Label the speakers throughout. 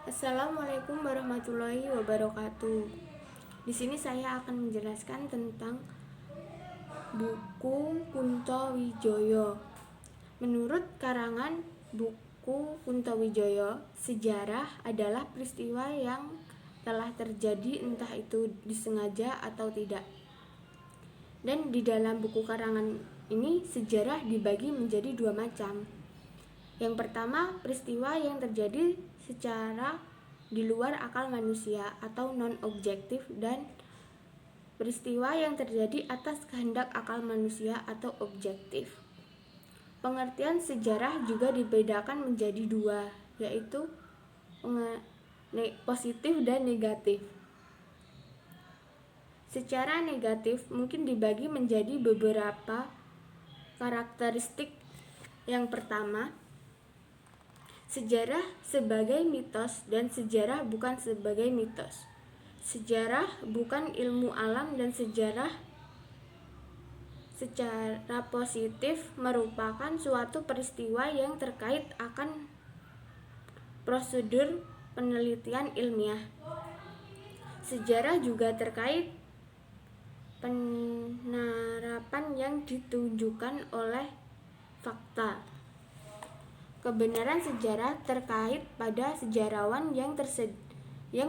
Speaker 1: Assalamualaikum warahmatullahi wabarakatuh. Di sini saya akan menjelaskan tentang buku Kuntowijoyo. Menurut karangan buku Kuntowijoyo, sejarah adalah peristiwa yang telah terjadi entah itu disengaja atau tidak. Dan di dalam buku karangan ini sejarah dibagi menjadi dua macam. Yang pertama, peristiwa yang terjadi secara di luar akal manusia atau non-objektif, dan peristiwa yang terjadi atas kehendak akal manusia atau objektif. Pengertian sejarah juga dibedakan menjadi dua, yaitu positif dan negatif. Secara negatif mungkin dibagi menjadi beberapa karakteristik. Yang pertama, sejarah sebagai mitos dan sejarah bukan sebagai mitos. Sejarah bukan ilmu alam dan sejarah secara positif merupakan suatu peristiwa yang terkait akan prosedur penelitian ilmiah. Sejarah juga terkait penerapan yang ditunjukkan oleh fakta. Kebenaran sejarah terkait pada sejarawan yang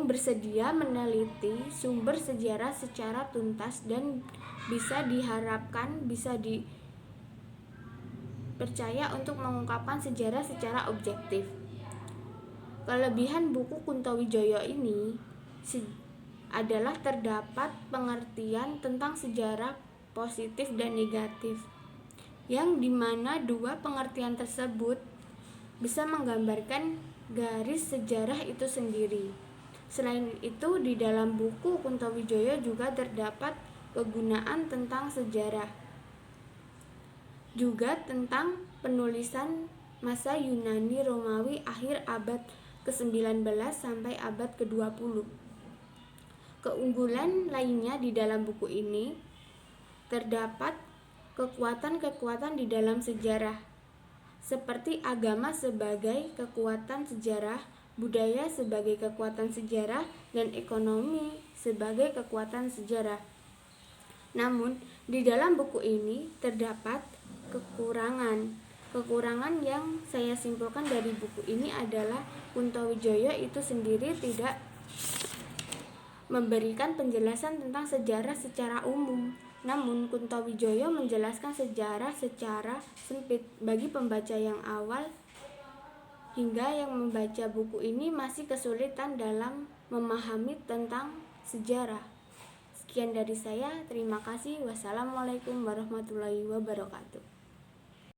Speaker 1: bersedia meneliti sumber sejarah secara tuntas dan bisa diharapkan bisa dipercaya untuk mengungkapkan sejarah secara objektif. Kelebihan buku Kuntowijoyo ini adalah terdapat pengertian tentang sejarah positif dan negatif, yang dimana dua pengertian tersebut bisa menggambarkan garis sejarah itu sendiri. Selain itu, di dalam buku Kuntowijoyo juga terdapat kegunaan tentang sejarah, juga tentang penulisan masa Yunani Romawi akhir abad ke-19 sampai abad ke-20. Keunggulan lainnya di dalam buku ini terdapat kekuatan-kekuatan di dalam sejarah, seperti agama sebagai kekuatan sejarah, budaya sebagai kekuatan sejarah, dan ekonomi sebagai kekuatan sejarah. Namun, di dalam buku ini terdapat kekurangan. Kekurangan yang saya simpulkan dari buku ini adalah Kuntowijoyo itu sendiri tidak memberikan penjelasan tentang sejarah secara umum. Namun, Kuntowijoyo menjelaskan sejarah secara sempit bagi pembaca yang awal hingga yang membaca buku ini masih kesulitan dalam memahami tentang sejarah. Sekian dari saya, terima kasih. Wassalamualaikum warahmatullahi wabarakatuh.